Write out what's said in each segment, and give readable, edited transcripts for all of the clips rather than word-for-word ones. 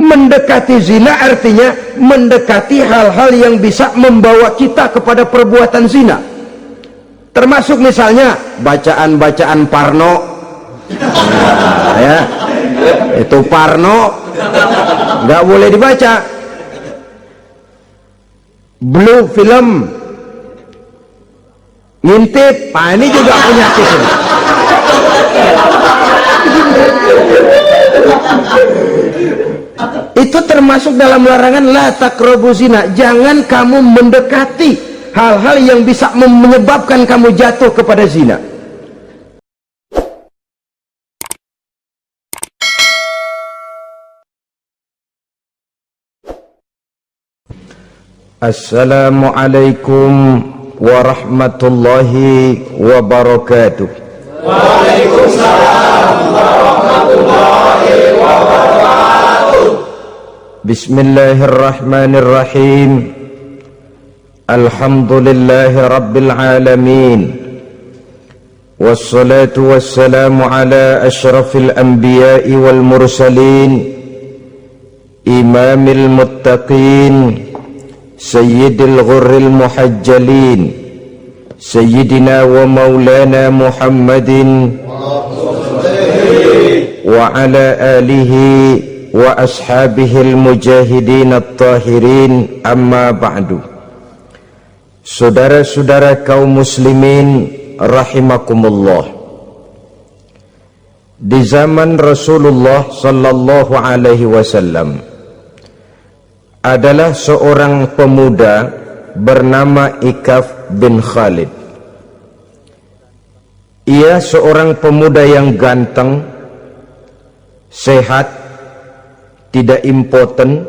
Mendekati zina artinya mendekati hal-hal yang bisa membawa kita kepada perbuatan zina, termasuk misalnya bacaan-bacaan Parno. Ya, itu Parno nggak boleh dibaca. Blue film, ngintip, ini juga penyakit ini. Itu termasuk dalam larangan la taqrabu zina. Jangan kamu mendekati hal-hal yang bisa menyebabkan kamu jatuh kepada zina. Assalamualaikum warahmatullahi wabarakatuh. Waalaikumsalam warahmatullahi wabarakatuh. Bismillahirrahmanirrahim. Alhamdulillahi rabbil alamin. Wassalatu wassalamu ala asyrafil anbiya'i wal mursalin, imamil muttaqin, sayyidil ghurril muhajjalin, sayyidina wa maulana Muhammadin wa ala alihi wa ashabihil mujahidin at-tahirin, amma ba'du. Saudara-saudara kaum muslimin rahimakumullah, di zaman Rasulullah sallallahu alaihi wasallam adalah seorang pemuda bernama Ikaf bin Khalid. Ia seorang pemuda yang ganteng, sehat, tidak impoten,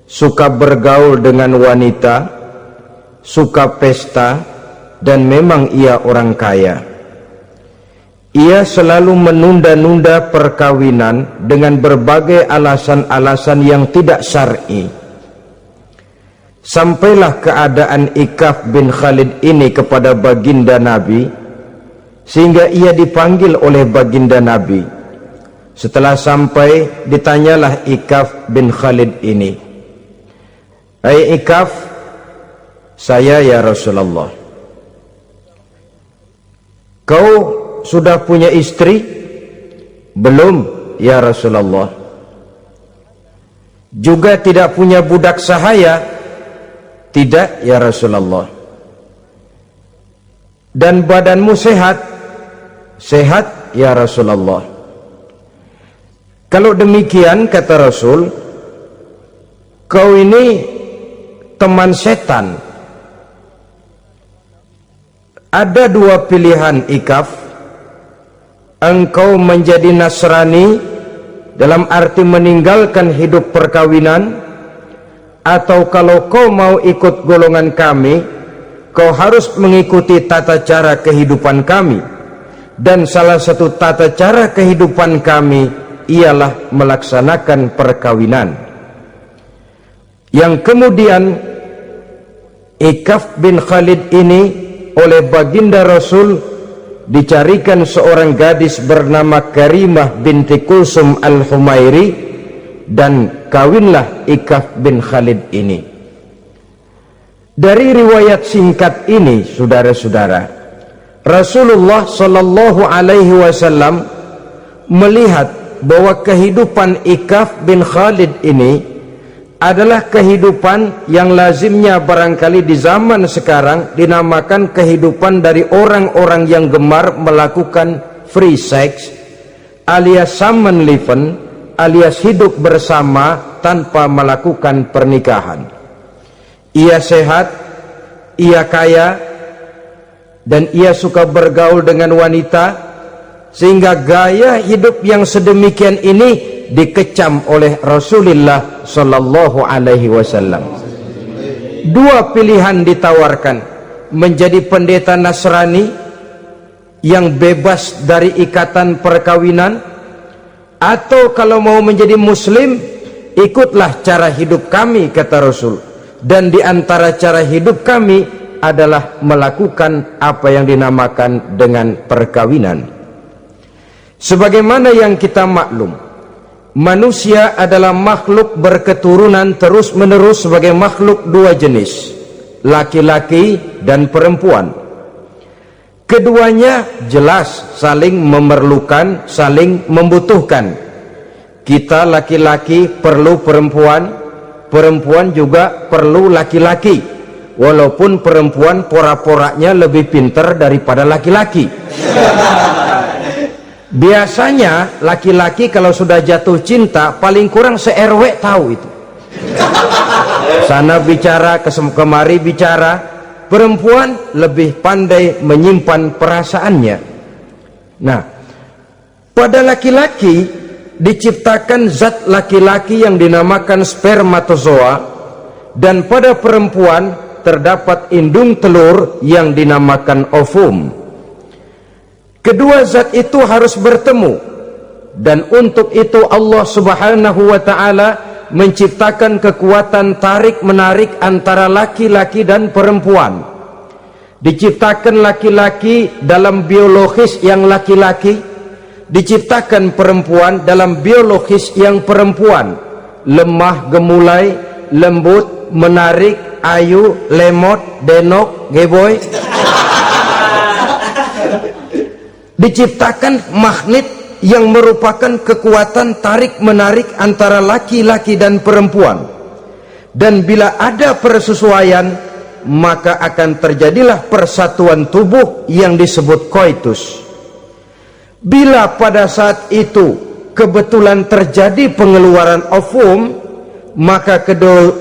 suka bergaul dengan wanita, suka pesta, dan memang ia orang kaya. Ia selalu menunda-nunda perkawinan dengan berbagai alasan-alasan yang tidak syar'i. Sampailah keadaan Ikaf bin Khalid ini kepada baginda Nabi, sehingga ia dipanggil oleh baginda Nabi. Setelah sampai, ditanyalah Ikaf bin Khalid ini, "Hai Ikaf, saya ya Rasulullah, kau sudah punya istri?" "Belum ya Rasulullah." "Juga tidak punya budak sahaya?" "Tidak ya Rasulullah." "Dan badanmu sehat?" "Sehat ya Rasulullah." "Kalau demikian," kata Rasul, "kau ini teman setan. Ada dua pilihan Ikaf. Engkau menjadi Nasrani dalam arti meninggalkan hidup perkawinan, atau kalau kau mau ikut golongan kami, kau harus mengikuti tata cara kehidupan kami. Dan salah satu tata cara kehidupan kami ialah melaksanakan perkawinan." Yang kemudian Ikaf bin Khalid ini oleh baginda Rasul dicarikan seorang gadis bernama Karimah binti Kulsum al-Humairi, dan kawinlah Ikaf bin Khalid ini. Dari riwayat singkat ini, saudara-saudara, Rasulullah sallallahu alaihi wasallam melihat bahwa kehidupan Ikaf bin Khalid ini adalah kehidupan yang lazimnya barangkali di zaman sekarang dinamakan kehidupan dari orang-orang yang gemar melakukan free sex, alias samenleven, alias hidup bersama tanpa melakukan pernikahan. Ia sehat, ia kaya, dan ia suka bergaul dengan wanita, sehingga gaya hidup yang sedemikian ini dikecam oleh Rasulullah sallallahu alaihi wasallam. Dua pilihan ditawarkan: menjadi pendeta Nasrani yang bebas dari ikatan perkawinan, atau kalau mau menjadi muslim, ikutlah cara hidup kami, kata Rasul. Dan di antara cara hidup kami adalah melakukan apa yang dinamakan dengan perkawinan. Sebagaimana yang kita maklum, manusia adalah makhluk berketurunan terus-menerus sebagai makhluk dua jenis, laki-laki dan perempuan. Keduanya jelas saling memerlukan, saling membutuhkan. Kita laki-laki perlu perempuan, perempuan juga perlu laki-laki, walaupun perempuan pora-poranya lebih pintar daripada laki-laki. Biasanya laki-laki kalau sudah jatuh cinta paling kurang se-RW tahu itu. Sana bicara, kemari bicara. Perempuan lebih pandai menyimpan perasaannya. Nah, pada laki-laki diciptakan zat laki-laki yang dinamakan spermatozoa, dan pada perempuan terdapat indung telur yang dinamakan ovum. Kedua zat itu harus bertemu, dan untuk itu Allah Subhanahu wa ta'ala menciptakan kekuatan tarik-menarik antara laki-laki dan perempuan. Diciptakan laki-laki dalam biologis yang laki-laki, diciptakan perempuan dalam biologis yang perempuan. Lemah, gemulai, lembut, menarik, ayu, lemot, denok, geboy. Diciptakan magnet yang merupakan kekuatan tarik-menarik antara laki-laki dan perempuan. Dan bila ada persesuaian, maka akan terjadilah persatuan tubuh yang disebut koitus. Bila pada saat itu kebetulan terjadi pengeluaran ovum, maka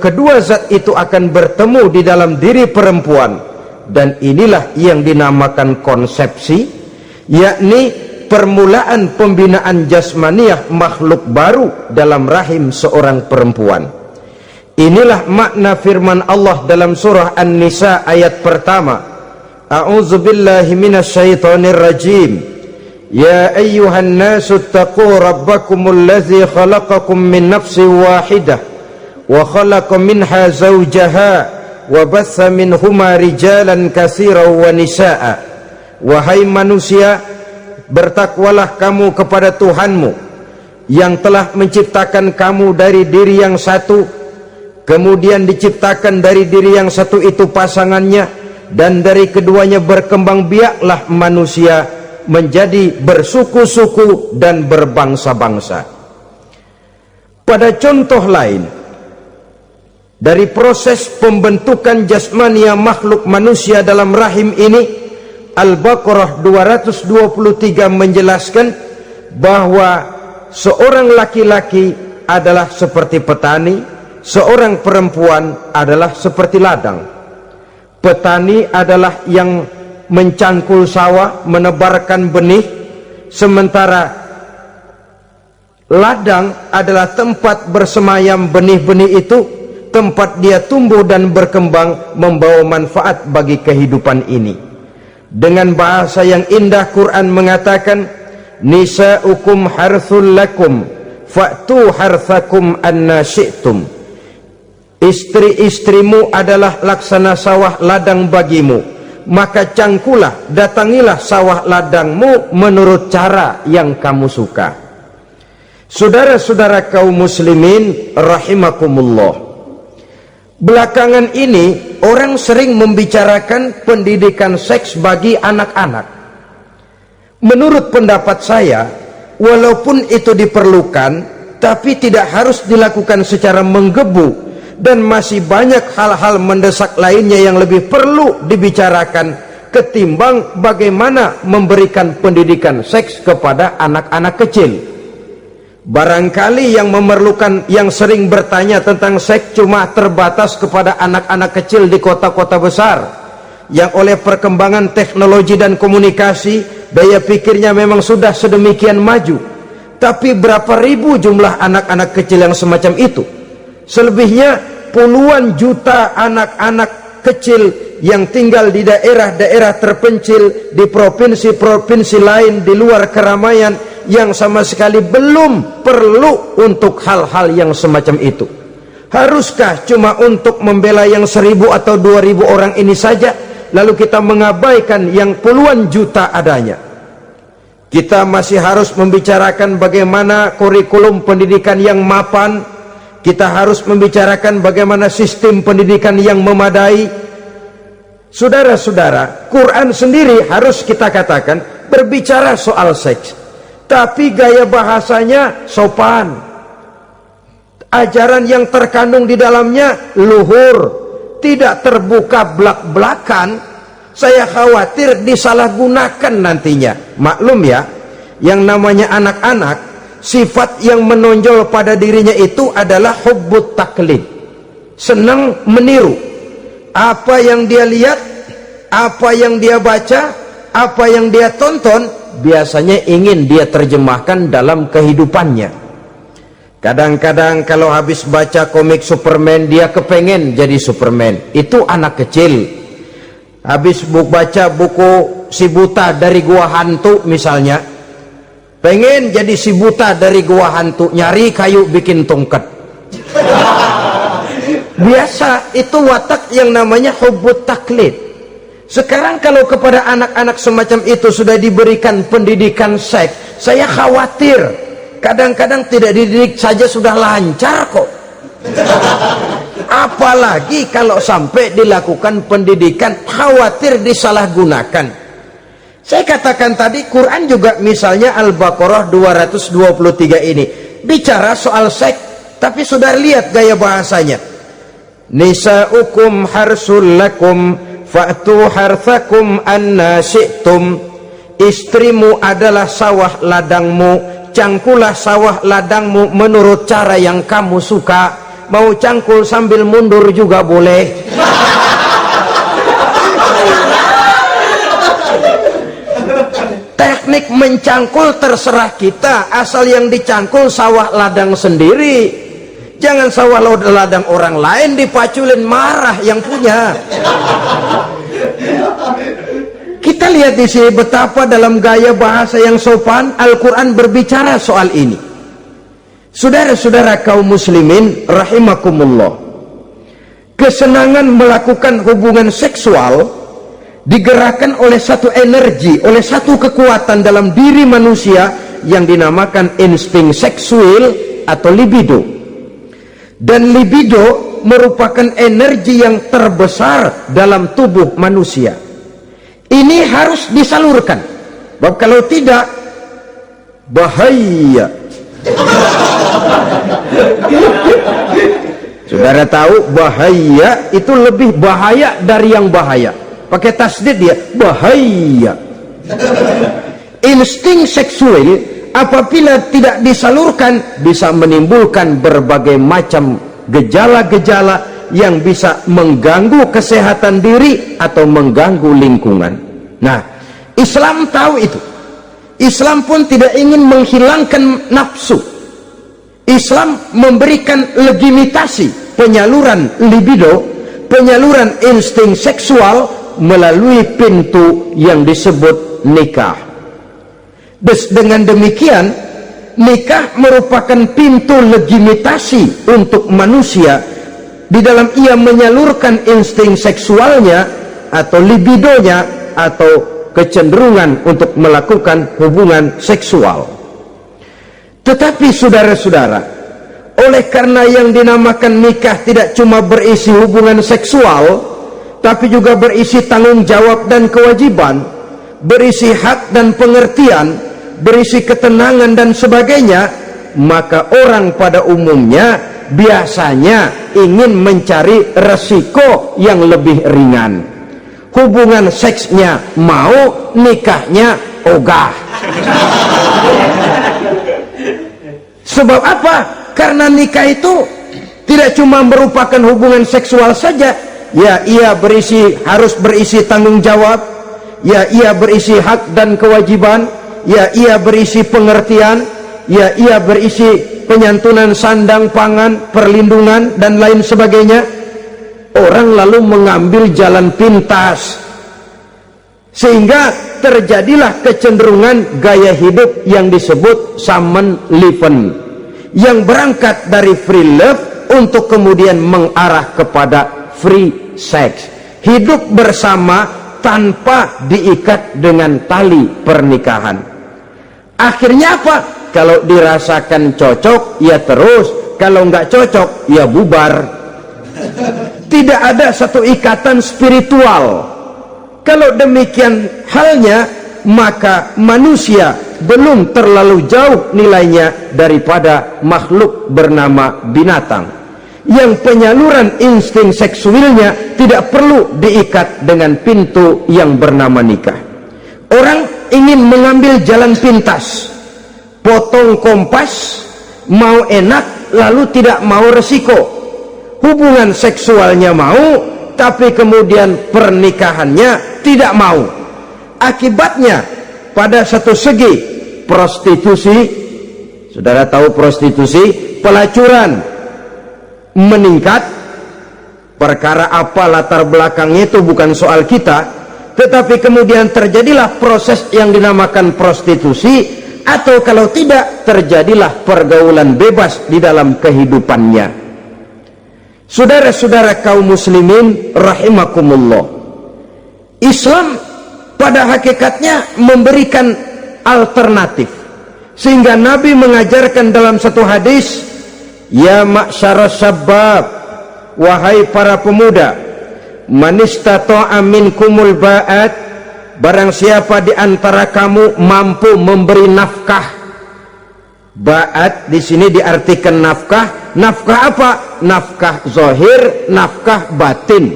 kedua zat itu akan bertemu di dalam diri perempuan, dan inilah yang dinamakan konsepsi, yakni permulaan pembinaan jasmaniah makhluk baru dalam rahim seorang perempuan. Inilah makna firman Allah dalam surah An-Nisa ayat pertama. A'udzubillahi minasyaitonir rajim. Ya ayyuhan nasu taqu rabbakumul ladzi khalaqakum min nafsin wahidah wa khalaqa minha zawjaha wa batha minhuma rijalan katsiran wa nisaa. Wahai manusia, bertakwalah kamu kepada Tuhanmu yang telah menciptakan kamu dari diri yang satu, kemudian diciptakan dari diri yang satu itu pasangannya, dan dari keduanya berkembang biaklah manusia menjadi bersuku-suku dan berbangsa-bangsa. Pada contoh lain dari proses pembentukan jasmania makhluk manusia dalam rahim ini, Al-Baqarah 223 menjelaskan bahwa seorang laki-laki adalah seperti petani, seorang perempuan adalah seperti ladang. Petani adalah yang mencangkul sawah, menebarkan benih, sementara ladang adalah tempat bersemayam benih-benih itu, tempat dia tumbuh dan berkembang, membawa manfaat bagi kehidupan ini. Dengan bahasa yang indah, Quran mengatakan, nisa'ukum harthul lakum fa'tu harthakum anna syi'tum. Istri-istrimu adalah laksana sawah ladang bagimu, maka cangkulah, datangilah sawah ladangmu menurut cara yang kamu suka. Saudara-saudara kaum muslimin rahimakumullah, belakangan ini orang sering membicarakan pendidikan seks bagi anak-anak. Menurut pendapat saya, walaupun itu diperlukan, tapi tidak harus dilakukan secara menggebu, dan masih banyak hal-hal mendesak lainnya yang lebih perlu dibicarakan ketimbang bagaimana memberikan pendidikan seks kepada anak-anak kecil. Barangkali yang memerlukan, yang sering bertanya tentang seks cuma terbatas kepada anak-anak kecil di kota-kota besar yang oleh perkembangan teknologi dan komunikasi daya pikirnya memang sudah sedemikian maju. Tapi berapa ribu jumlah anak-anak kecil yang semacam itu? Selebihnya puluhan juta anak-anak kecil yang tinggal di daerah-daerah terpencil, di provinsi-provinsi lain di luar keramaian, yang sama sekali belum perlu untuk hal-hal yang semacam itu. Haruskah cuma untuk membela yang 1000 atau 2000 orang ini saja, lalu kita mengabaikan yang puluhan juta adanya? Kita masih harus membicarakan bagaimana kurikulum pendidikan yang mapan. Kita harus membicarakan bagaimana sistem pendidikan yang memadai. Saudara-saudara, Quran sendiri harus kita katakan berbicara soal seks, tapi gaya bahasanya sopan. Ajaran yang terkandung di dalamnya luhur, tidak terbuka belak-belakan. Saya khawatir disalahgunakan nantinya. Maklum ya, yang namanya anak-anak, sifat yang menonjol pada dirinya itu adalah hubbut taklid, senang meniru. Apa yang dia lihat, apa yang dia baca, apa yang dia tonton, biasanya ingin dia terjemahkan dalam kehidupannya. Kadang-kadang kalau habis baca komik Superman, dia kepengen jadi Superman. Itu anak kecil. Habis baca buku Si Buta dari Gua Hantu misalnya, pengen jadi si buta dari gua hantu, nyari kayu bikin tongkat. Biasa, itu watak yang namanya hubbut taklid. Sekarang kalau kepada anak-anak semacam itu sudah diberikan pendidikan seks, saya khawatir kadang-kadang tidak dididik saja sudah lancar kok. Apalagi kalau sampai dilakukan pendidikan, khawatir disalahgunakan. Saya katakan tadi, Quran juga misalnya Al-Baqarah 223 ini bicara soal seks, tapi sudah lihat gaya bahasanya. Nisa'ukum harsul lakum fa'tu harthakum anna syi'tum. Istrimu adalah sawah ladangmu, cangkulah sawah ladangmu menurut cara yang kamu suka. Mau cangkul sambil mundur juga boleh. Teknik mencangkul terserah kita, asal yang dicangkul sawah ladang sendiri. Jangan sawah ladang orang lain dipaculin, marah yang punya. Kita lihat di sini betapa dalam gaya bahasa yang sopan Al-Quran berbicara soal ini. Saudara-saudara kaum muslimin rahimakumullah, kesenangan melakukan hubungan seksual digerakkan oleh satu energi, oleh satu kekuatan dalam diri manusia yang dinamakan insting seksual atau libido. Dan libido merupakan energi yang terbesar dalam tubuh manusia. Ini harus disalurkan, sebab kalau tidak bahaya. Saudara tahu bahaya itu lebih bahaya dari yang bahaya. Pakai tasdid dia, bahaya. Insting seksual apabila tidak disalurkan bisa menimbulkan berbagai macam gejala-gejala yang bisa mengganggu kesehatan diri atau mengganggu lingkungan. Nah, Islam tahu itu. Islam pun tidak ingin menghilangkan nafsu. Islam memberikan legitimasi penyaluran libido, penyaluran insting seksual melalui pintu yang disebut nikah. Dengan demikian, nikah merupakan pintu legitimasi untuk manusia di dalam ia menyalurkan insting seksualnya atau libidonya atau kecenderungan untuk melakukan hubungan seksual. Tetapi saudara-saudara, oleh karena yang dinamakan nikah tidak cuma berisi hubungan seksual, tapi juga berisi tanggung jawab dan kewajiban, berisi hak dan pengertian, berisi ketenangan dan sebagainya, maka orang pada umumnya biasanya ingin mencari resiko yang lebih ringan. Hubungan seksnya mau, nikahnya ogah. Sebab apa? Karena nikah itu tidak cuma merupakan hubungan seksual saja. Ya, ia harus berisi tanggung jawab. Ya, ia berisi hak dan kewajiban. Ya, ia berisi pengertian. Ya, ia berisi penyantunan sandang, pangan, perlindungan dan lain sebagainya. Orang lalu mengambil jalan pintas, sehingga terjadilah kecenderungan gaya hidup yang disebut Samenleving, yang berangkat dari free love untuk kemudian mengarah kepada free sex, hidup bersama tanpa diikat dengan tali pernikahan. Akhirnya apa? Kalau dirasakan cocok, ya terus. Kalau nggak cocok, ya bubar. Tidak ada satu ikatan spiritual. Kalau demikian halnya, maka manusia belum terlalu jauh nilainya daripada makhluk bernama binatang, yang penyaluran insting seksualnya tidak perlu diikat dengan pintu yang bernama nikah. Orang ingin mengambil jalan pintas, potong kompas, mau enak lalu tidak mau resiko. Hubungan seksualnya mau, tapi kemudian pernikahannya tidak mau. Akibatnya pada satu segi prostitusi, saudara tahu prostitusi, pelacuran meningkat. Perkara apa latar belakangnya itu bukan soal kita, tetapi kemudian terjadilah proses yang dinamakan prostitusi, atau kalau tidak terjadilah pergaulan bebas di dalam kehidupannya. Saudara-saudara kaum muslimin rahimakumullah, Islam pada hakikatnya memberikan alternatif, sehingga Nabi mengajarkan dalam satu hadis, ya ma'syaras syabab, wahai para pemuda, man istata'a minkumul ba'at, barang siapa di antara kamu mampu memberi nafkah. Ba'at di sini diartikan nafkah. Nafkah apa? Nafkah zahir, nafkah batin.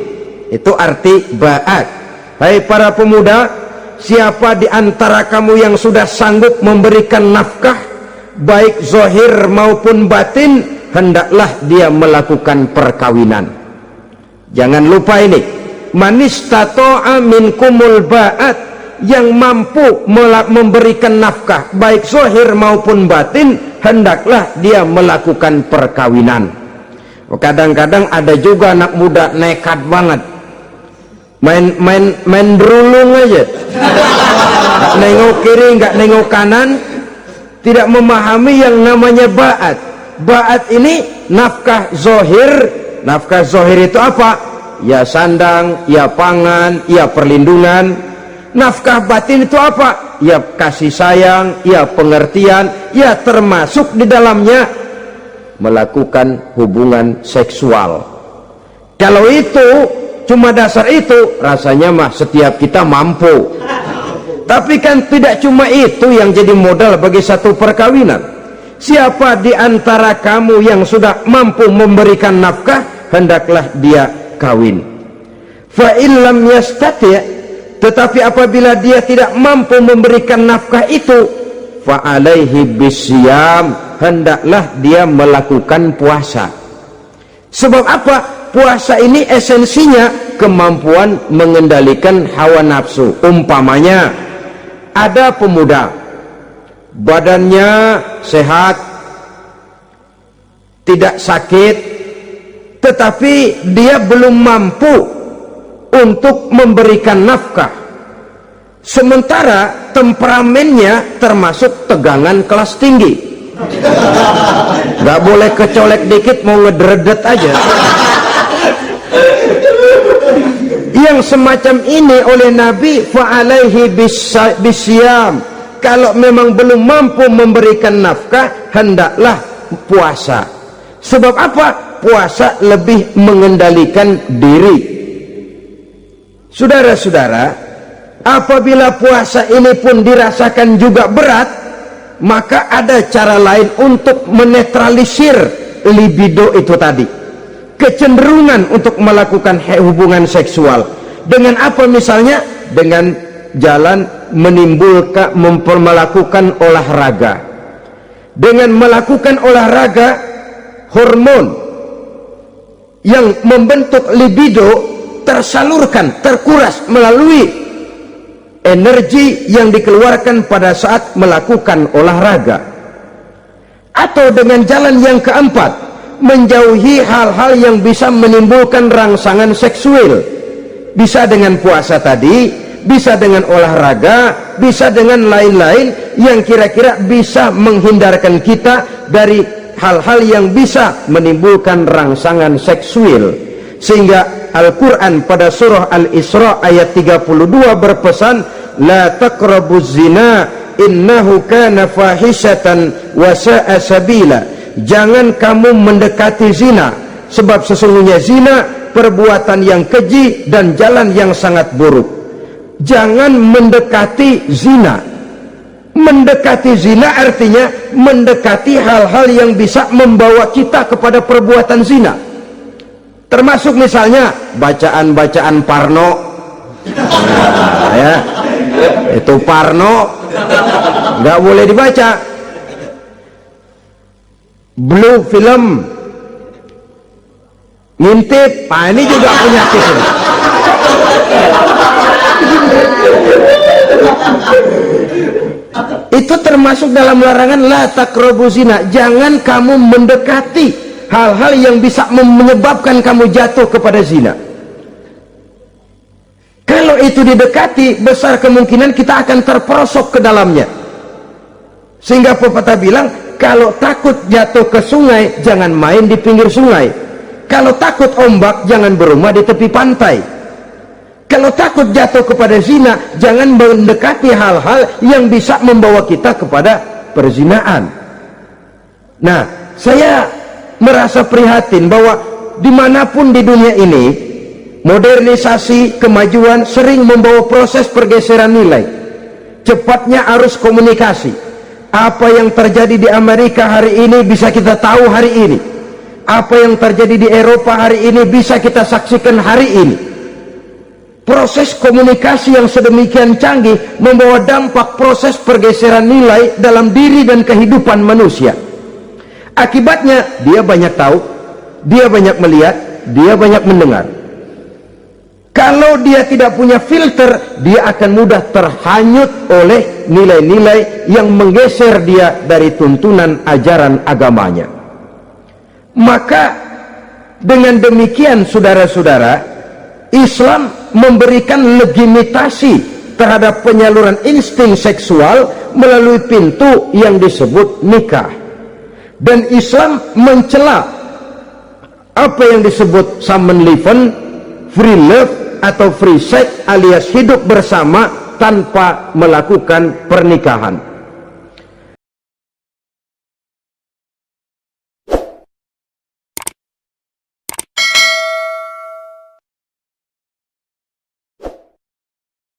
Itu arti ba'at. Hai para pemuda, siapa di antara kamu yang sudah sanggup memberikan nafkah, baik zahir maupun batin, hendaklah dia melakukan perkawinan. Jangan lupa ini, man istata'a minkumul ba'at, yang mampu memberikan nafkah baik zahir maupun batin, hendaklah dia melakukan perkawinan. Kadang-kadang ada juga anak muda nekat banget, main berulung aja, nggak nengok kiri, nggak nengok kanan, tidak memahami yang namanya ba'at. Ba'at ini nafkah zahir. Nafkah zahir itu apa? Ya sandang, ya pangan, ya perlindungan. Nafkah batin itu apa? Ya kasih sayang, ya pengertian, ya termasuk di dalamnya melakukan hubungan seksual. Kalau itu cuma dasar itu, rasanya mah setiap kita mampu. Tapi kan tidak cuma itu yang jadi modal bagi satu perkawinan. Siapa di antara kamu yang sudah mampu memberikan nafkah, hendaklah dia kawin. Fa illam yastati', tetapi apabila dia tidak mampu memberikan nafkah itu, fa alaihi bisyam, hendaklah dia melakukan puasa. Sebab apa? Puasa ini esensinya kemampuan mengendalikan hawa nafsu. Umpamanya ada pemuda, badannya sehat, tidak sakit, tetapi dia belum mampu untuk memberikan nafkah, sementara temperamennya termasuk tegangan kelas tinggi, nggak boleh kecolek dikit mau ngedredet aja. Yang semacam ini oleh Nabi, fa'alaihi bisyam, kalau memang belum mampu memberikan nafkah, hendaklah puasa. Sebab apa? Puasa lebih mengendalikan diri. Saudara-saudara, apabila puasa ini pun dirasakan juga berat, maka ada cara lain untuk menetralisir libido itu tadi, kecenderungan untuk melakukan hubungan seksual. Dengan apa misalnya? Dengan jalan melakukan olahraga. Dengan melakukan olahraga, hormon yang membentuk libido tersalurkan, terkuras melalui energi yang dikeluarkan pada saat melakukan olahraga. Atau dengan jalan yang keempat, menjauhi hal-hal yang bisa menimbulkan rangsangan seksual. Bisa dengan puasa tadi, bisa dengan olahraga, bisa dengan lain-lain yang kira-kira bisa menghindarkan kita dari hal-hal yang bisa menimbulkan rangsangan seksual. Sehingga Al-Quran pada surah Al-Isra ayat 32 berpesan, la taqrabuz zina innahu kana fahisyatan wa sa'a sabila. Jangan kamu mendekati zina, sebab sesungguhnya zina perbuatan yang keji dan jalan yang sangat buruk. Jangan mendekati zina. Mendekati zina artinya mendekati hal-hal yang bisa membawa kita kepada perbuatan zina. Termasuk misalnya bacaan-bacaan Parno. Nah, ya, itu Parno nggak boleh dibaca. Blue film, ngintip, ini juga penyakit ini. Itu termasuk dalam larangan la taqrabu zina. Jangan kamu mendekati hal-hal yang bisa menyebabkan kamu jatuh kepada zina. Kalau itu didekati, besar kemungkinan kita akan terperosok ke dalamnya. Sehingga pepatah bilang, kalau takut jatuh ke sungai, jangan main di pinggir sungai. Kalau takut ombak, jangan berumah di tepi pantai. Kalau takut jatuh kepada zina, jangan mendekati hal-hal yang bisa membawa kita kepada perzinaan. Nah, saya merasa prihatin bahwa dimanapun di dunia ini, modernisasi, kemajuan sering membawa proses pergeseran nilai. Cepatnya arus komunikasi. Apa yang terjadi di Amerika hari ini bisa kita tahu hari ini. Apa yang terjadi di Eropa hari ini bisa kita saksikan hari ini. Proses komunikasi yang sedemikian canggih membawa dampak proses pergeseran nilai dalam diri dan kehidupan manusia. Akibatnya dia banyak tahu, dia banyak melihat, dia banyak mendengar. Kalau dia tidak punya filter, dia akan mudah terhanyut oleh nilai-nilai yang menggeser dia dari tuntunan ajaran agamanya. Maka dengan demikian saudara-saudara, Islam memberikan legitimasi terhadap penyaluran insting seksual melalui pintu yang disebut nikah. Dan Islam mencela apa yang disebut Samenleven, free love atau free sex alias hidup bersama tanpa melakukan pernikahan.